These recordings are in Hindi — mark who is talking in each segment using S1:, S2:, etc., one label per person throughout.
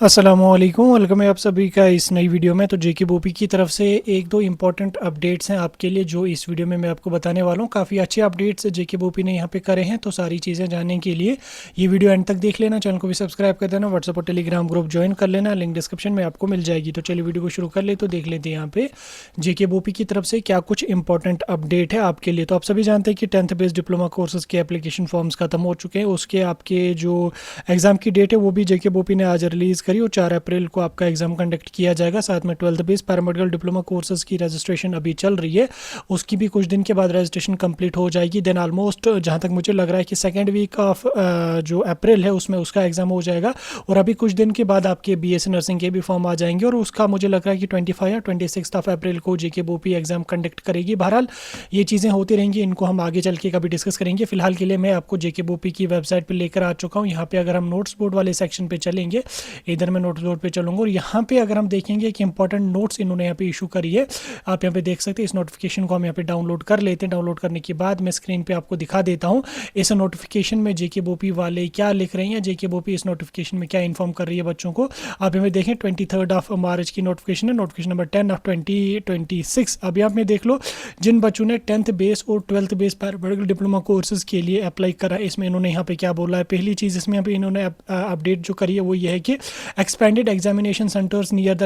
S1: अस्सलामुअलैकुम, वेलकम है आप सभी का इस नई वीडियो में। तो जेके बोपी की तरफ से एक दो इम्पॉर्टेंट अपडेट्स हैं आपके लिए, जो इस वीडियो में मैं आपको बताने वाला हूँ। काफ़ी अच्छे अपडेट्स जेके बोपी ने यहाँ पे करे हैं, तो सारी चीज़ें जानने के लिए ये वीडियो एंड तक देख लेना। चैनल को भी सब्सक्राइब कर देना, व्हाट्सअप और टेलीग्राम ग्रुप ज्वाइन कर लेना, लिंक डिस्क्रिप्शन में आपको मिल जाएगी। तो चलिए वीडियो को शुरू कर ले। तो देख लेते हैं यहाँ पे जेके बोपी की तरफ से क्या कुछ इंपॉर्टेंट अपडेट है आपके लिए। तो आप सभी जानते हैं कि 10th बेस्ड डिप्लोमा कोर्सेज के एप्लीकेशन फॉर्म्स खत्म हो चुके हैं। उसके आपके जो एग्ज़ाम की डेट है वो भी जेके बोपी ने आज रिलीज़ करी, और 4 अप्रैल को आपका एग्जाम कंडक्ट किया जाएगा। साथ में 12th base paramedical diploma courses की रजिस्ट्रेशन अभी चल रही है, उसकी भी कुछ दिन के बाद रजिस्ट्रेशन कंप्लीट हो जाएगी। देन ऑलमोस्ट जहाँ तक मुझे लग रहा है कि सेकेंड वीक ऑफ जो अप्रैल है उसमें उसका एग्जाम हो जाएगा, और अभी कुछ दिन के बाद आपके बीएससी नर्सिंग के भी फॉर्म आ जाएंगे, और उसका मुझे लग रहा है कि 25 या 26 ऑफ अप्रैल को जेके बोपी एग्जाम कंडक्ट करेगी। बहरहाल ये चीज़ें होती रहेंगी, इनको हम आगे चल के कभी डिस्कस करेंगे। फिलहाल के लिए मैं आपको जेके बोपी की वेबसाइट पर लेकर आ चुका हूँ। यहाँ पे अगर हम नोट्स बोर्ड वाले सेक्शन पे चलेंगे, इधर मैं नोट्स बोर्ड पे चलूँगा, और यहाँ पे अगर हम देखेंगे कि इंपॉर्टेंट नोट्स इन्होंने यहाँ पे इशू करी है, आप यहाँ पे देख सकते हैं। इस नोटिफिकेशन को हम यहाँ पे डाउनलोड कर लेते हैं। डाउनलोड करने के बाद मैं स्क्रीन पे आपको दिखा देता हूँ इस नोटिफिकेशन में जेके बोपी वाले क्या लिख रहे हैं, जेके बोपी इस नोटिफिकेशन में क्या इन्फॉर्म कर रही है बच्चों को। आप यहाँ पे देखें 23 ऑफ मार्च की नोटिफिकेशन है, नोटिफिकेशन नंबर 10 ऑफ 2026। अभी आप में देख लो, जिन बच्चों ने 10th बेस और 12th base paramedical diploma courses के लिए अप्लाई करा है, इसमें इन्होंने यहाँ पे क्या बोला है। पहली चीज़ इसमें यहाँ पे इन्होंने अपडेट जो करी है वो ये है कि expanded examination centres near the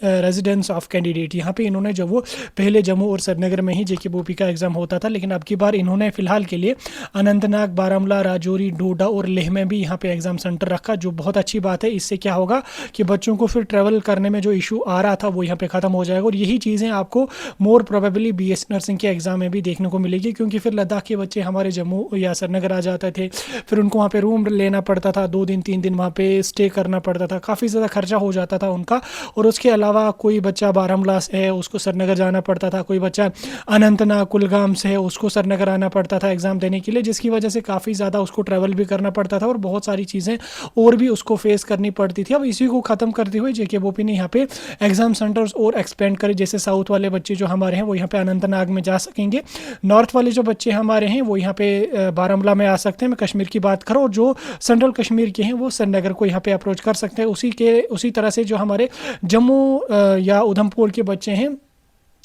S1: residence of candidate. यहाँ पे इन्होंने जो वो पहले जम्मू और श्रीनगर में ही जेके बोपी का एग्जाम होता था, लेकिन अब की बार इन्होंने फिलहाल के लिए अनंतनाग, बारामूला, राजौरी, डोडा और लेह में भी यहाँ पे एग्जाम सेंटर रखा, जो बहुत अच्छी बात है। इससे क्या होगा कि बच्चों को फिर ट्रैवल करने में जो इशू आ रहा था वो यहाँ पे खत्म हो जाएगा, और यही चीज़ें आपको मोर प्रोबेबली बीएससी नर्सिंग के एग्जाम में भी देखने को मिलेगी, क्योंकि फिर लद्दाख के बच्चे हमारे जम्मू या श्रीनगर आ जाते थे, फिर उनको वहाँ पे रूम लेना पड़ता था, 2 दिन 3 दिन वहाँ पे स्टे करना पड़ता था, काफ़ी ज़्यादा खर्चा हो जाता था उनका। और उसके अलावा कोई बच्चा बारामूला से है, उसको श्रीनगर जाना पड़ता था, कोई बच्चा अनंतनाग कुलगाम से है, उसको श्रीनगर आना पड़ता था एग्ज़ाम देने के लिए, जिसकी वजह से काफ़ी ज़्यादा उसको ट्रैवल भी करना पड़ता था, और बहुत सारी चीज़ें और भी उसको फेस करनी पड़ती थी। अब इसी को ख़त्म करते हुए जेके बोपी ने यहाँ पे एग्जाम सेंटर्स और एक्सपेंड करे। जैसे साउथ वाले बच्चे जो हमारे हैं वो यहाँ पे अनंतनाग में जा सकेंगे, नॉर्थ वाले जो बच्चे हमारे हैं वो यहाँ पे बारामूला में आ सकते हैं, मैं कश्मीर की बात करूँ, और जो सेंट्रल कश्मीर के हैं वो श्रीनगर को यहाँ पे अप्रोच कर सकते हैं। उसी तरह से जो हमारे जम्मू या उधमपुर के बच्चे हैं,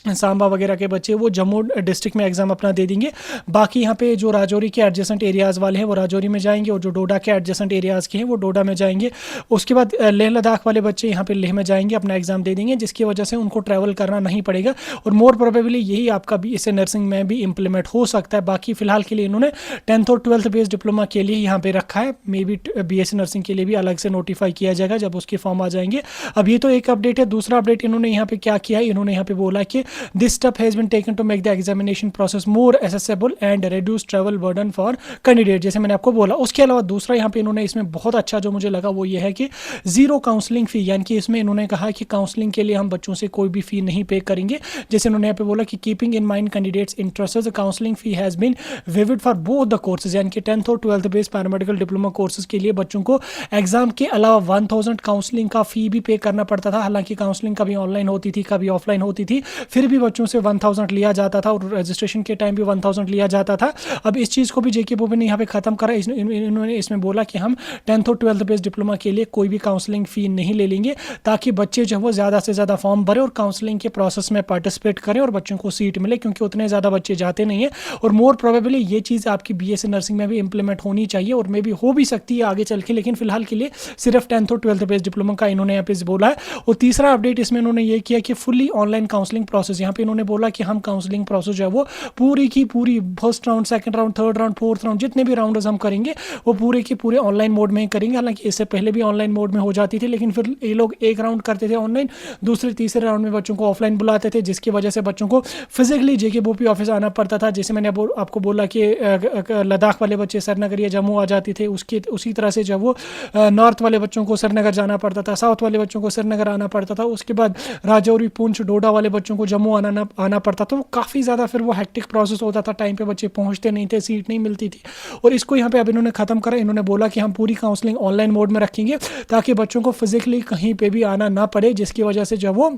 S1: सांबा वगैरह के बच्चे, वो जम्मू डिस्ट्रिक्ट में एग्जाम अपना दे देंगे। बाकी यहाँ पे जो राजौरी के एडजेसेंट एरियाज़ वाले हैं वो राजौरी में जाएंगे, और जो डोडा के एडजेसेंट एरियाज़ के हैं वो डोडा में जाएंगे। उसके बाद लेह लद्दाख वाले बच्चे यहाँ पे लेह में जाएंगे, अपना एग्जाम दे देंगे, जिसकी वजह से उनको ट्रैवल करना नहीं पड़ेगा, और मोर प्रोबेबली यही आपका भी इसे नर्सिंग में भी इंप्लीमेंट हो सकता है। बाकी फिलहाल के लिए इन्होंने 10th और 12th बेस्ड डिप्लोमा के लिए यहाँ पे रखा है, मे बी बीएससी नर्सिंग के लिए भी अलग से नोटिफाई किया जाएगा जब उसके फॉर्म आ जाएंगे। अब ये तो एक अपडेट है। दूसरा अपडेट इन्होंने यहाँ पे क्या किया है, इन्होंने यहाँ पे बोला कि this step has been taken to make the examination process more accessible and reduce travel burden for candidate, जैसे मैंने आपको बोला। उसके अलावा दूसरा यहाँ पे इन्होंने इसमें बहुत अच्छा जो मुझे लगा वो ये है कि जीरो काउंसलिंग फी, यानी कि इसमें इन्होंने कहा कि काउंसलिंग के लिए हम बच्चों से कोई भी फी नहीं पे करेंगे। जैसे इन्होंने यहाँ पे बोला कि keeping in mind candidates interest counselling fee has been waived for both the courses, यानी कि 10th और 12th base paramedical diploma courses के लिए बच्चों को एग्जाम के अलावा 1000 काउंसलिंग का फी भी पे करना पड़ता था। हालांकि काउंसलिंग कभी ऑनलाइन होती थी, कभी ऑफलाइन होती थी, फिर भी बच्चों से 1000 लिया जाता था, और रजिस्ट्रेशन के टाइम भी 1000 लिया जाता था। अब इस चीज़ को भी जेके बोपी ने यहाँ पे ख़त्म करा। इन्होंने इसमें बोला कि हम 10th और 12th बेस्ड डिप्लोमा के लिए कोई भी काउंसलिंग फ़ी नहीं ले लेंगे, ताकि बच्चे जो है वो ज़्यादा से ज़्यादा फॉर्म भरें और काउंसलिंग के प्रोसेस में पार्टिसिपेट करें, और बच्चों को सीट मिले, क्योंकि उतने ज़्यादा बच्चे जाते नहीं हैं। और मोर प्रोबेबली ये चीज़ आपकी बीएससी नर्सिंग में भी इंप्लीमेंट होनी चाहिए, और मे भी हो भी सकती है आगे चल के, लेकिन फिलहाल के लिए सिर्फ 10th और 12th बेस्ड डिप्लोमा का इन्होंने यहाँ पे बोला है। और तीसरा अपडेट इसमें इन्होंने ये किया कि फुली ऑनलाइन काउंसलिंग प्रोसेस, यहाँ पे इन्होंने बोला कि हम काउंसलिंग प्रोसेस जो है वो पूरी की पूरी first round, second round, third round, fourth round, जितने भी राउंड हम करेंगे वो पूरे के पूरे ऑनलाइन मोड में ही करेंगे। हालांकि इससे पहले भी ऑनलाइन मोड में हो जाती थी, लेकिन फिर ये लोग एक राउंड करते थे ऑनलाइन, दूसरे तीसरे राउंड में बच्चों को ऑफलाइन बुलाते थे, जिसकी वजह से बच्चों को फिजिकली जेके बोपी ऑफिस आना पड़ता था। जैसे मैंने आपको बोला कि लद्दाख वाले बच्चे श्रीनगर या जम्मू आ जाते थे, उसी तरह से जब वो नॉर्थ वाले बच्चों को श्रीनगर जाना पड़ता था, साउथ वाले बच्चों को श्रीनगर आना पड़ता था, उसके बाद राजौरी, पुंछ, डोडा वाले बच्चों को जम्मू आना पड़ता था। वो काफ़ी ज़्यादा फिर वो हेक्टिक प्रोसेस होता था, टाइम पे बच्चे पहुंचते नहीं थे, सीट नहीं मिलती थी। और इसको यहाँ पे अब इन्होंने ख़त्म करा। इन्होंने बोला कि हम पूरी काउंसलिंग ऑनलाइन मोड में रखेंगे, ताकि बच्चों को फिजिकली कहीं पे भी आना ना पड़े, जिसकी वजह से जब वो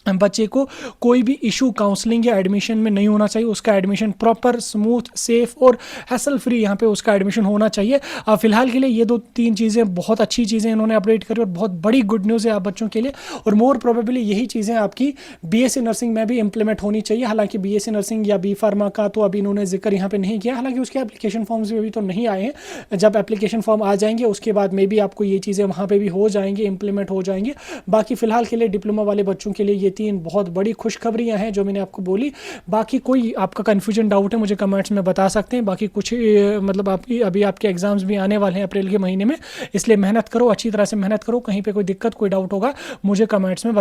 S1: बच्चे को कोई भी इशू काउंसलिंग या एडमिशन में नहीं होना चाहिए। उसका एडमिशन प्रॉपर, स्मूथ, सेफ और हैसल फ्री यहाँ पे उसका एडमिशन होना चाहिए। फिलहाल के लिए ये 2-3 चीज़ें बहुत अच्छी चीज़ें इन्होंने अपडेट करी और बहुत बड़ी गुड न्यूज़ है आप बच्चों के लिए। और मोर प्रोबेबली यही चीज़ें आपकी बीएससी नर्सिंग में भी इंप्लीमेंट होनी चाहिए। हालांकि बीएससी नर्सिंग या बी फार्मा का तो अभी इन्होंने जिक्र यहाँ पे नहीं किया, हालांकि उसके एप्लीकेशन फॉर्म्स भी अभी तो नहीं आए हैं। जब एप्लीकेशन फॉर्म आ जाएंगे उसके बाद मे भी आपको ये चीज़ें वहाँ पे भी हो जाएंगे, इंप्लीमेंट हो जाएंगे। बाकी फिलहाल के लिए डिप्लोमा वाले बच्चों के लिए ये 3 बहुत बड़ी खुशखबरियां हैं जो मैंने आपको बोली। बाकी कोई आपका कन्फ्यूजन, डाउट है, मुझे कमेंट्स में बता सकते हैं। बाकी कुछ मतलब आपकी अभी आपके एग्जाम्स भी आने वाले हैं अप्रैल के महीने में, इसलिए मेहनत करो, अच्छी तरह से मेहनत करो। कहीं पे कोई दिक्कत, कोई डाउट होगा मुझे कमेंट्स में